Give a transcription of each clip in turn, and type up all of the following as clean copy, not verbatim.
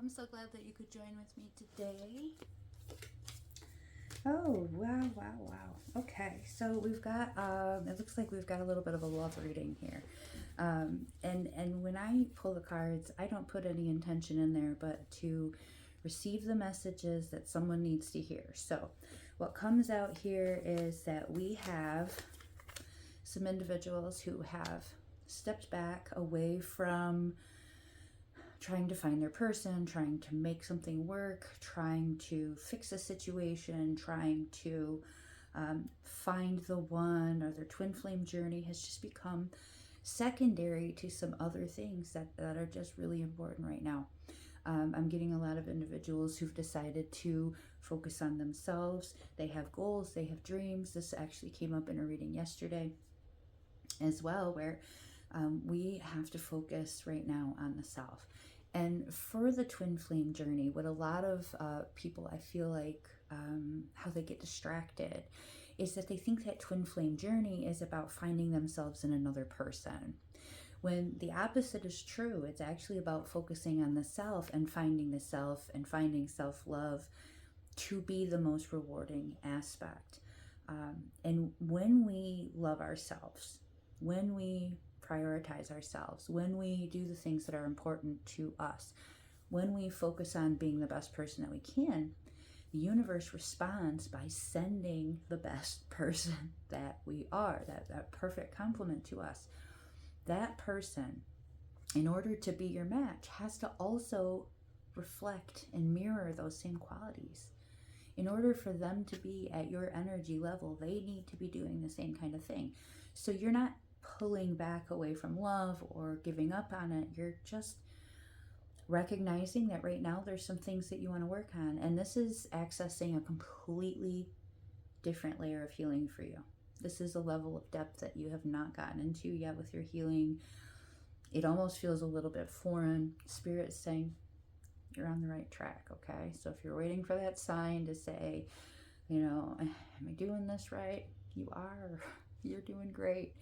I'm so glad that you could join with me today. Oh, wow, wow, wow. Okay, so we've got, it looks like we've got a little bit of a love reading here. And when I pull the cards, I don't put any intention in there, but to receive the messages that someone needs to hear. So what comes out here is that we have some individuals who have stepped back away from trying to find their person, trying to make something work, trying to fix a situation, trying to find the one, or their twin flame journey has just become secondary to some other things that are just really important right now. I'm getting a lot of individuals who've decided to focus on themselves. They have goals, they have dreams. This actually came up in a reading yesterday as well, where we have to focus right now on the self. And for the twin flame journey, what a lot of people, I feel like, how they get distracted is that they think that twin flame journey is about finding themselves in another person. When the opposite is true, it's actually about focusing on the self and finding the self and finding self-love to be the most rewarding aspect. And when we love ourselves, when we prioritize ourselves, when we do the things that are important to us, when we focus on being the best person that we can, the universe responds by sending the best person that we are, that perfect complement to us. That person, in order to be your match, has to also reflect and mirror those same qualities. In order for them to be at your energy level, they need to be doing the same kind of thing. So you're not pulling back away from love or giving up on it. You're just recognizing that right now there's some things that you want to work on. And this is accessing a completely different layer of healing for you. This is a level of depth that you have not gotten into yet with your healing. It almost feels a little bit foreign. Spirit is saying you're on the right track, okay? So if you're waiting for that sign to say, you know, am I doing this right? You are. You're doing great.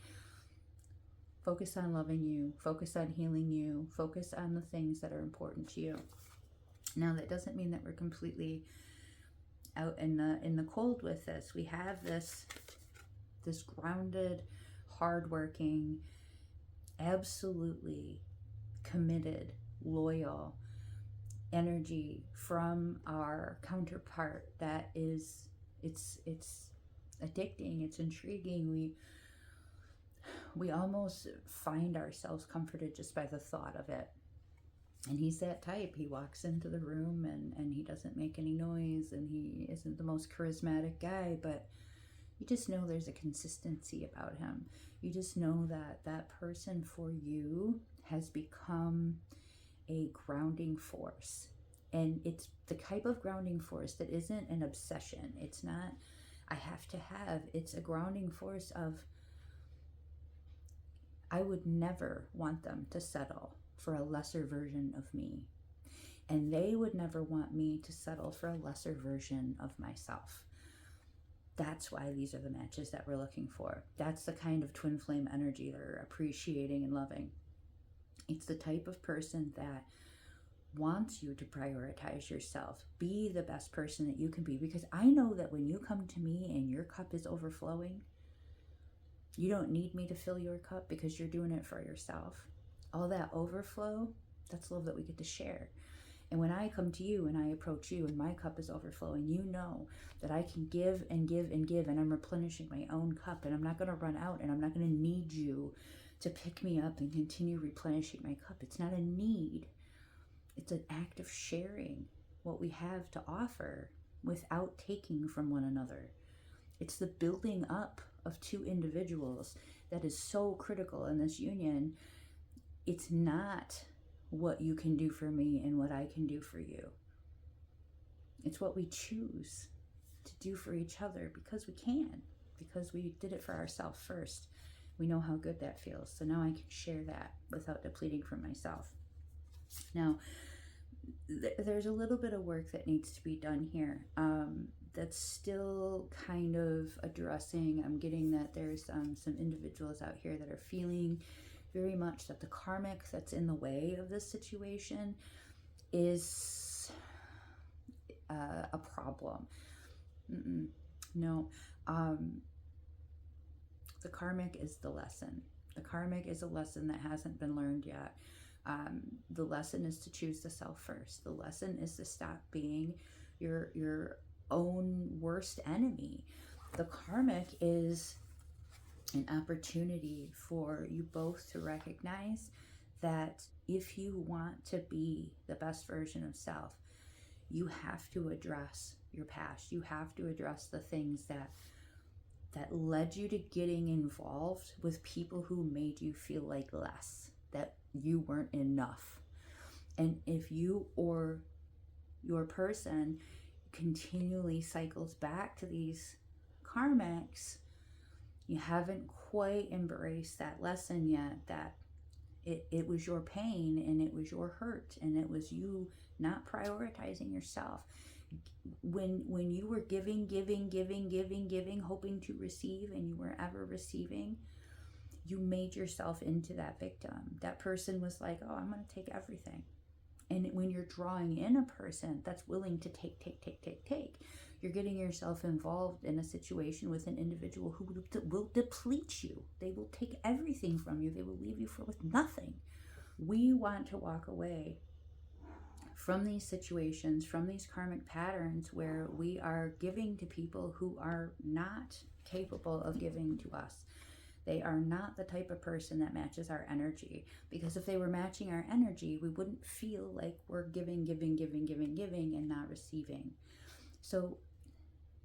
Focus on loving you. Focus on healing you. Focus on the things that are important to you. Now, that doesn't mean that we're completely out in the cold with this. We have this grounded, hardworking, absolutely committed, loyal energy from our counterpart that is, it's addicting, it's intriguing. We almost find ourselves comforted just by the thought of it. And he's that type. He walks into the room and he doesn't make any noise, and he isn't the most charismatic guy, but you just know there's a consistency about him. You just know that that person for you has become a grounding force. And it's the type of grounding force that isn't an obsession. It's not, I have to have. It's a grounding force of, I would never want them to settle for a lesser version of me. And they would never want me to settle for a lesser version of myself. That's why these are the matches that we're looking for. That's the kind of twin flame energy they're appreciating and loving. It's the type of person that wants you to prioritize yourself. Be the best person that you can be. Because I know that when you come to me and your cup is overflowing, you don't need me to fill your cup because you're doing it for yourself. All that overflow, that's love that we get to share. And when I come to you and I approach you and my cup is overflowing, you know that I can give and give and give, and I'm replenishing my own cup, and I'm not going to run out, and I'm not going to need you to pick me up and continue replenishing my cup. It's not a need. It's an act of sharing what we have to offer without taking from one another. It's the building up of two individuals that is so critical in this union. It's not what you can do for me and what I can do for you. It's what we choose to do for each other because we can, because we did it for ourselves first. We know how good that feels. So now I can share that without depleting from myself. Now, there's a little bit of work that needs to be done here. That's still kind of addressing. I'm getting that there's some individuals out here that are feeling very much that the karmic that's in the way of this situation is a problem. No. The karmic is the lesson. The karmic is a lesson that hasn't been learned yet. The lesson is to choose the self first. The lesson is to stop being your own worst enemy. The karmic is an opportunity for you both to recognize that if you want to be the best version of self, you have to address your past. You have to address the things that led you to getting involved with people who made you feel like less, that you weren't enough. And if you or your person continually cycles back to these karmics, you haven't quite embraced that lesson yet, that it was your pain and it was your hurt and it was you not prioritizing yourself. When you were giving, hoping to receive, and you were ever receiving, you made yourself into that victim. That person was like, oh, I'm going to take everything. And when you're drawing in a person that's willing to take, you're getting yourself involved in a situation with an individual who will deplete you. They will take everything from you. They will leave you with nothing. We want to walk away from these situations, from these karmic patterns where we are giving to people who are not capable of giving to us. They are not the type of person that matches our energy, because if they were matching our energy, we wouldn't feel like we're giving and not receiving. So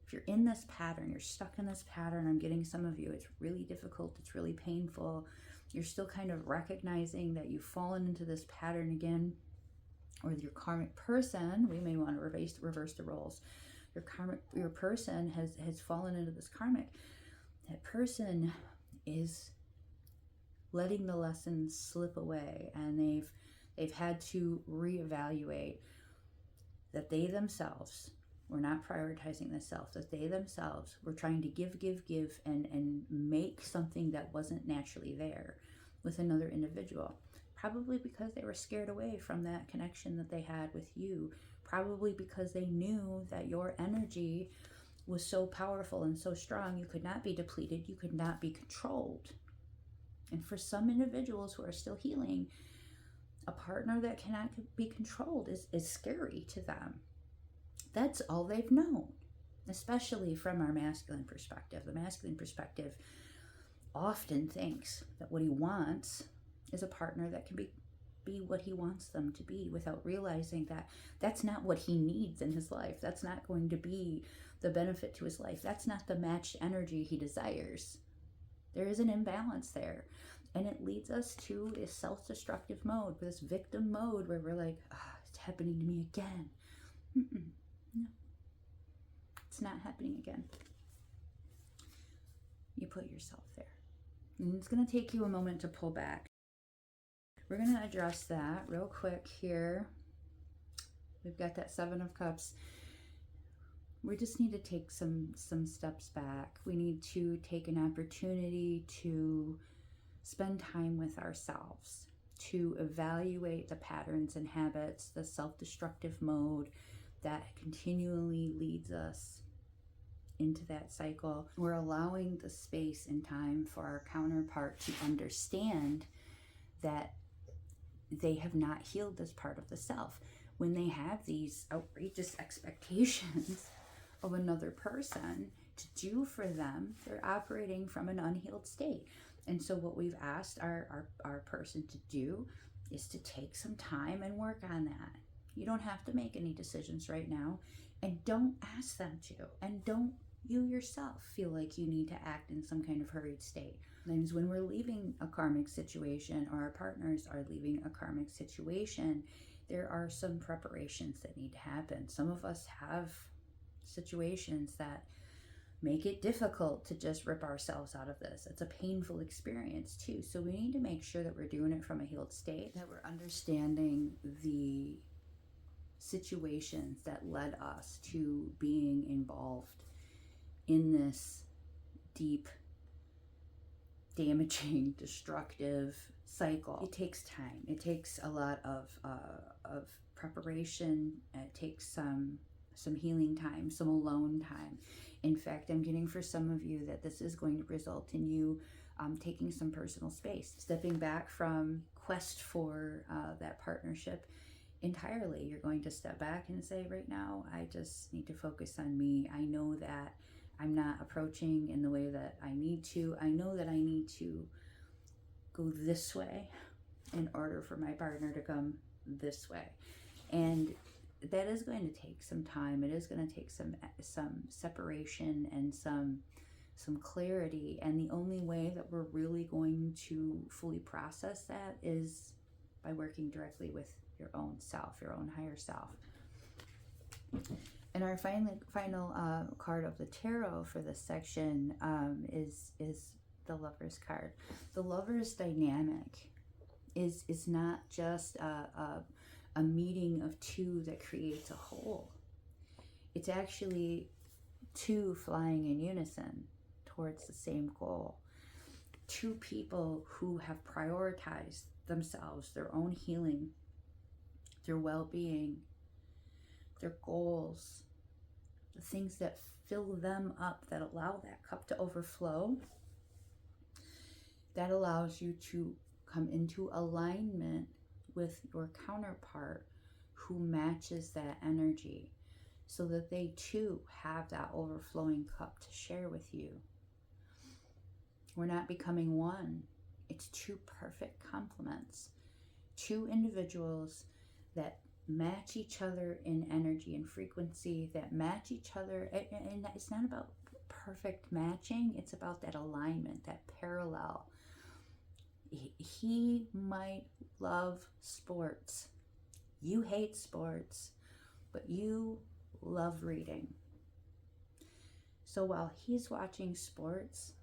if you're in this pattern, you're stuck in this pattern, I'm getting some of you, it's really difficult, it's really painful. You're still kind of recognizing that you've fallen into this pattern again, or your karmic person, we may want to reverse the roles. Your person has fallen into this karmic. That person is letting the lessons slip away, and they've had to reevaluate that they themselves were not prioritizing the self, that they themselves were trying to give and make something that wasn't naturally there with another individual. Probably because they were scared away from that connection that they had with you. Probably because they knew that your energy was so powerful and so strong, you could not be depleted, you could not be controlled. And for some individuals who are still healing, a partner that cannot be controlled is scary to them. That's all they've known, especially from our masculine perspective. The masculine perspective often thinks that what he wants is a partner that can be what he wants them to be, without realizing that that's not what he needs in his life. That's not going to be the benefit to his life. That's not the matched energy he desires. There is an imbalance there. And it leads us to this self-destructive mode, this victim mode, where we're like, it's happening to me again. No, it's not happening again. You put yourself there. And it's going to take you a moment to pull back. We're going to address that real quick here. We've got that Seven of Cups. We just need to take some steps back. We need to take an opportunity to spend time with ourselves, to evaluate the patterns and habits, the self-destructive mode that continually leads us into that cycle. We're allowing the space and time for our counterpart to understand that they have not healed this part of the self. When they have these outrageous expectations of another person to do for them, they're operating from an unhealed state. And so what we've asked our person to do is to take some time and work on that. You don't have to make any decisions right now, and don't ask them to, and don't you yourself feel like you need to act in some kind of hurried state. Sometimes when we're leaving a karmic situation, or our partners are leaving a karmic situation, there are some preparations that need to happen. Some of us have situations that make it difficult to just rip ourselves out of this. It's a painful experience too. So we need to make sure that we're doing it from a healed state, that we're understanding the situations that led us to being involved in this deep, damaging, destructive cycle. It takes time. It takes a lot of preparation. It takes some healing time, some alone time. In fact, I'm getting for some of you that this is going to result in you taking some personal space, stepping back from quest for that partnership entirely. You're going to step back and say, right now, I just need to focus on me. I know that I'm not approaching in the way that I need to. I know that I need to go this way in order for my partner to come this way. And that is going to take some time. It is going to take some separation and some clarity. And the only way that we're really going to fully process that is by working directly with your own self, your own higher self. And our final card of the tarot for this section is the Lover's card. The Lover's dynamic is not just a meeting of two that creates a whole. It's actually two flying in unison towards the same goal. Two people who have prioritized themselves, their own healing, their well-being, their goals, the things that fill them up, that allow that cup to overflow, that allows you to come into alignment with your counterpart who matches that energy, so that they too have that overflowing cup to share with you. We're not becoming one. It's two perfect complements. Two individuals that match each other in energy and frequency, that match each other. And it's not about perfect matching. It's about that alignment, that parallel. He might love sports. You hate sports, but you love reading. So while he's watching sports,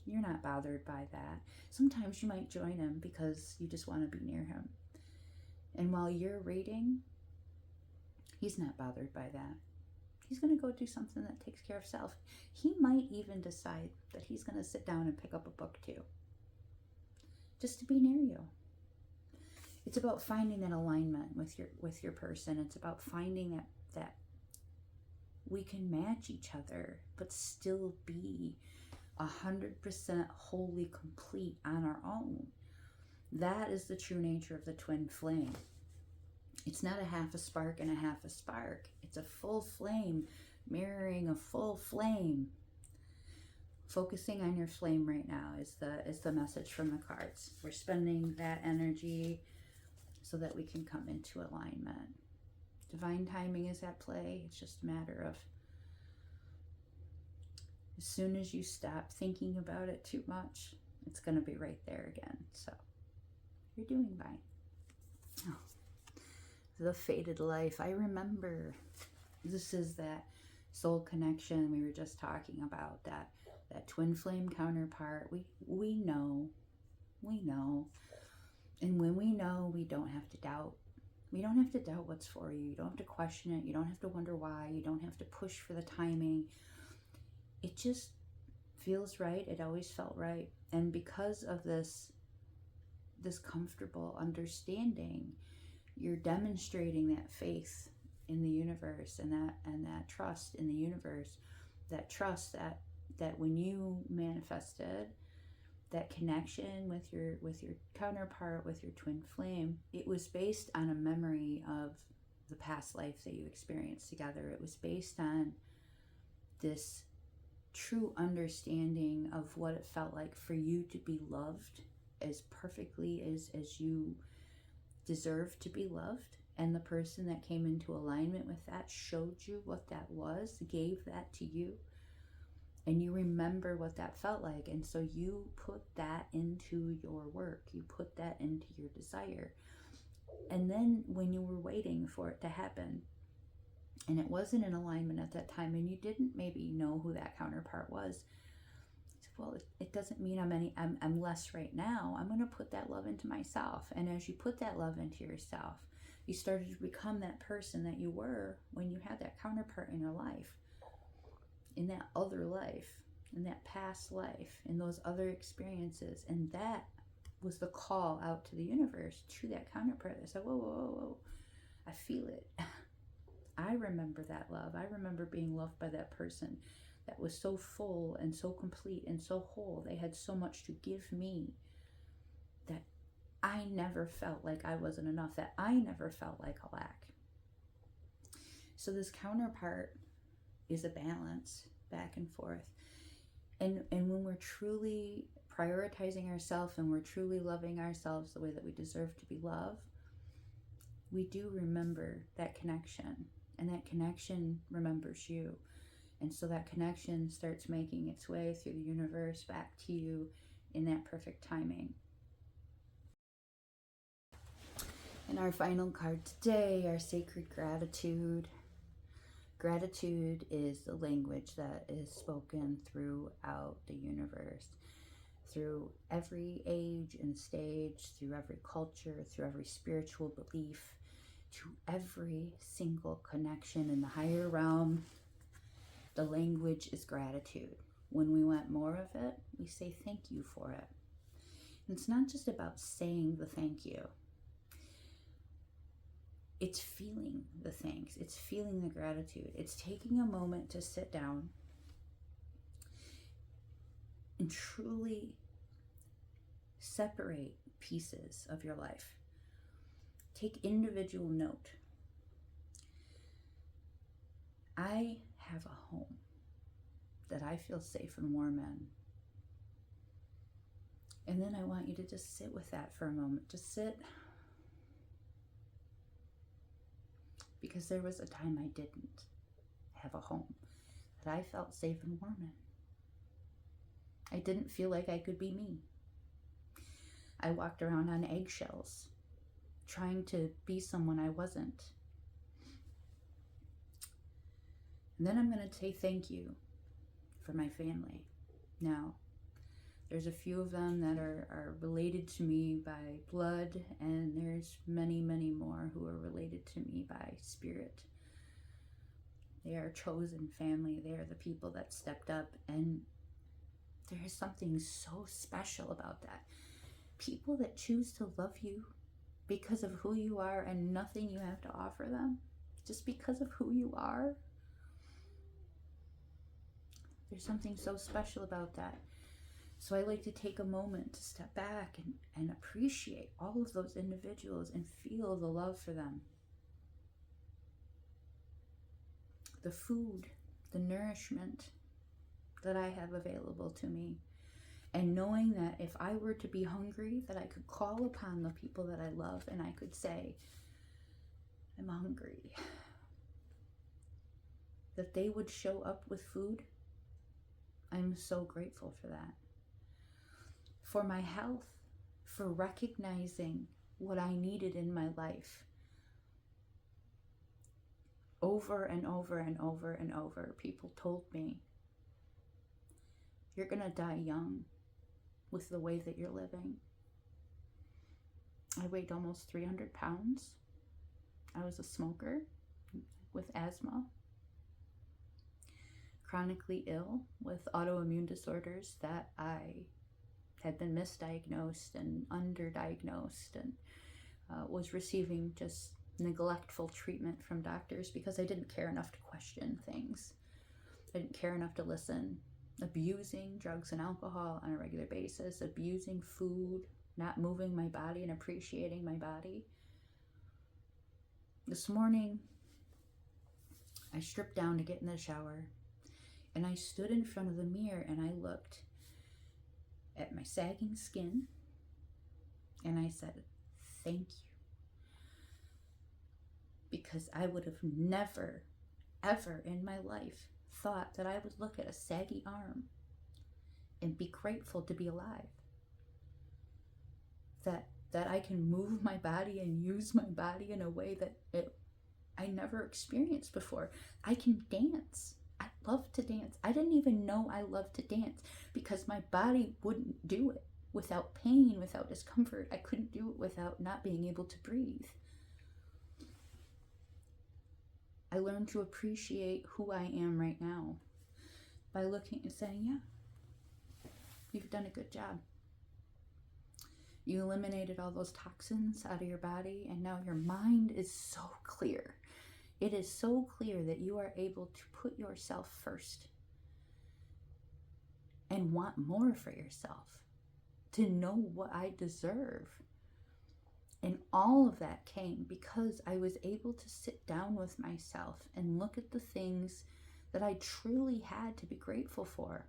you're not bothered by that. Sometimes you might join him because you just want to be near him. And while you're reading, he's not bothered by that. He's going to go do something that takes care of self. He might even decide that he's going to sit down and pick up a book too, just to be near you. It's about finding that alignment with your person. It's about finding that we can match each other, but still be 100% wholly complete on our own. That is the true nature of the twin flame. It's not a half a spark and a half a spark. It's a full flame mirroring a full flame. Focusing on your flame right now is the message from the cards. We're spending that energy so that we can come into alignment. Divine timing is at play. It's just a matter of, as soon as you stop thinking about it too much, it's going to be right there again. So you're doing fine. Oh, the fated life. I remember, this is that soul connection we were just talking about, that twin flame counterpart. We know. And when we know, we don't have to doubt. We don't have to doubt what's for you. You don't have to question it. You don't have to wonder why. You don't have to push for the timing. It just feels right. It always felt right. And because of this comfortable understanding, you're demonstrating that faith in the universe and that trust in the universe, that trust that when you manifested that connection with your counterpart, with your twin flame, it was based on a memory of the past life that you experienced together. It was based on this true understanding of what it felt like for you to be loved as perfectly as you deserve to be loved. And the person that came into alignment with that showed you what that was, gave that to you. And you remember what that felt like. And so you put that into your work. You put that into your desire. And then when you were waiting for it to happen, and it wasn't in alignment at that time, and you didn't maybe know who that counterpart was, well, it doesn't mean I'm less right now. I'm going to put that love into myself. And as you put that love into yourself, you started to become that person that you were when you had that counterpart in your life, in that other life, in that past life, in those other experiences. And that was the call out to the universe, to that counterpart that said, whoa, I feel it. I remember that love. I remember being loved by that person that was so full and so complete and so whole. They had so much to give me that I never felt like I wasn't enough, that I never felt like a lack. So this counterpart is a balance back and forth. And when we're truly prioritizing ourselves and we're truly loving ourselves the way that we deserve to be loved, we do remember that connection, and that connection remembers you. And so that connection starts making its way through the universe back to you in that perfect timing. And our final card today, our sacred gratitude. Gratitude is the language that is spoken throughout the universe, through every age and stage, through every culture, through every spiritual belief, to every single connection in the higher realm. The language is gratitude. When we want more of it, we say thank you for it. And it's not just about saying the thank you. It's feeling the thanks. It's feeling the gratitude. It's taking a moment to sit down and truly separate pieces of your life. Take individual note. I have a home that I feel safe and warm in. And then I want you to just sit with that for a moment. Just sit. Because there was a time I didn't have a home that I felt safe and warm in. I didn't feel like I could be me. I walked around on eggshells, trying to be someone I wasn't. And then I'm going to say thank you for my family. Now, there's a few of them that are related to me by blood, and there's many, many more who are related to me by spirit. They are chosen family. They are the people that stepped up, and there is something so special about that. People that choose to love you because of who you are and nothing you have to offer them, just because of who you are. There's something so special about that. So I like to take a moment to step back and appreciate all of those individuals and feel the love for them. The food, the nourishment that I have available to me. And knowing that if I were to be hungry, that I could call upon the people that I love and I could say, I'm hungry. That they would show up with food. I'm so grateful for that. For my health, for recognizing what I needed in my life. Over and over and over and over, people told me, you're gonna die young with the way that you're living. I weighed almost 300 pounds. I was a smoker with asthma, chronically ill with autoimmune disorders that I had been misdiagnosed and underdiagnosed, and was receiving just neglectful treatment from doctors because I didn't care enough to question things. I didn't care enough to listen. Abusing drugs and alcohol on a regular basis, abusing food, not moving my body and appreciating my body. This morning, I stripped down to get in the shower, and I stood in front of the mirror and I looked at my sagging skin, and I said, thank you. Because I would have never, ever in my life thought that I would look at a saggy arm and be grateful to be alive. That I can move my body and use my body in a way that I never experienced before. I can dance. I love to dance. I didn't even know I loved to dance because my body wouldn't do it without pain, without discomfort. I couldn't do it without not being able to breathe. I learned to appreciate who I am right now by looking and saying, yeah, you've done a good job. You eliminated all those toxins out of your body, and now your mind is so clear. It is so clear that you are able to put yourself first and want more for yourself, to know what I deserve. And all of that came because I was able to sit down with myself and look at the things that I truly had to be grateful for.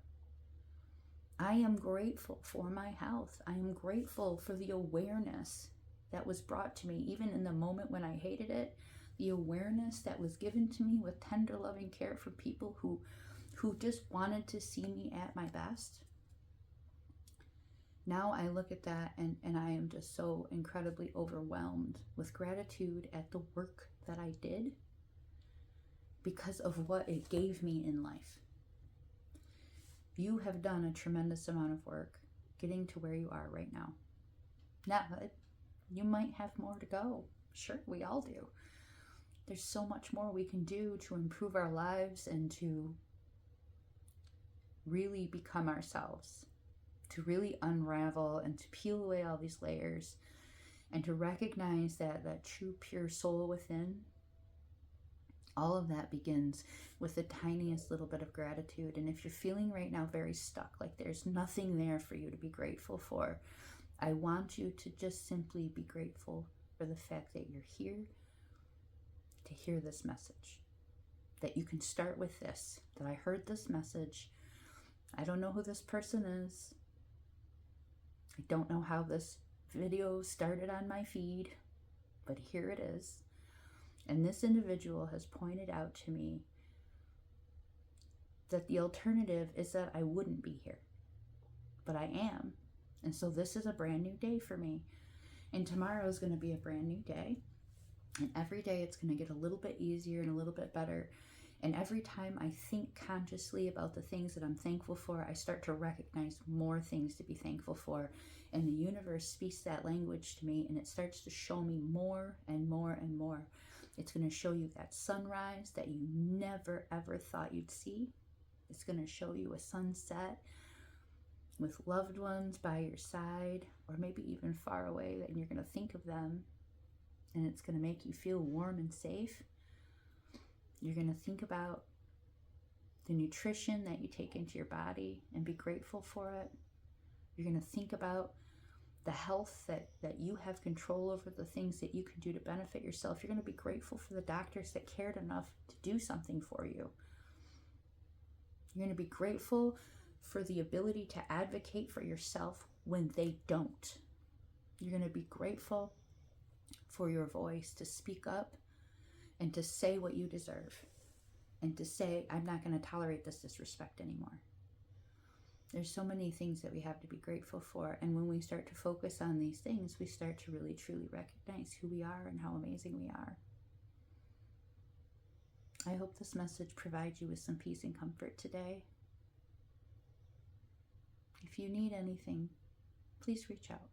I am grateful for my health. I am grateful for the awareness that was brought to me, even in the moment when I hated it, the awareness that was given to me with tender, loving care for people who just wanted to see me at my best. Now I look at that and I am just so incredibly overwhelmed with gratitude at the work that I did because of what it gave me in life. You have done a tremendous amount of work getting to where you are right now. Now, you might have more to go. Sure, we all do. There's so much more we can do to improve our lives and to really become ourselves, to really unravel and to peel away all these layers and to recognize that true, pure soul within. All of that begins with the tiniest little bit of gratitude. And if you're feeling right now very stuck, like there's nothing there for you to be grateful for, I want you to just simply be grateful for the fact that you're here to hear this message. That you can start with this, that I heard this message. I don't know who this person is. I don't know how this video started on my feed, but here it is. And this individual has pointed out to me that the alternative is that I wouldn't be here, but I am. And so this is a brand new day for me. And tomorrow is going to be a brand new day. And every day it's going to get a little bit easier and a little bit better. And every time I think consciously about the things that I'm thankful for, I start to recognize more things to be thankful for. And the universe speaks that language to me, and it starts to show me more and more and more. It's going to show you that sunrise that you never ever thought you'd see. It's going to show you a sunset with loved ones by your side, or maybe even far away, and you're going to think of them, and it's going to make you feel warm and safe. You're going to think about the nutrition that you take into your body and be grateful for it. You're going to think about the health that you have control over, the things that you can do to benefit yourself. You're going to be grateful for the doctors that cared enough to do something for you. You're going to be grateful for the ability to advocate for yourself when they don't. You're going to be grateful for your voice to speak up and to say what you deserve, and to say, I'm not going to tolerate this disrespect anymore. There's so many things that we have to be grateful for, and when we start to focus on these things, we start to really truly recognize who we are and how amazing we are. I hope this message provides you with some peace and comfort today. If you need anything, please reach out.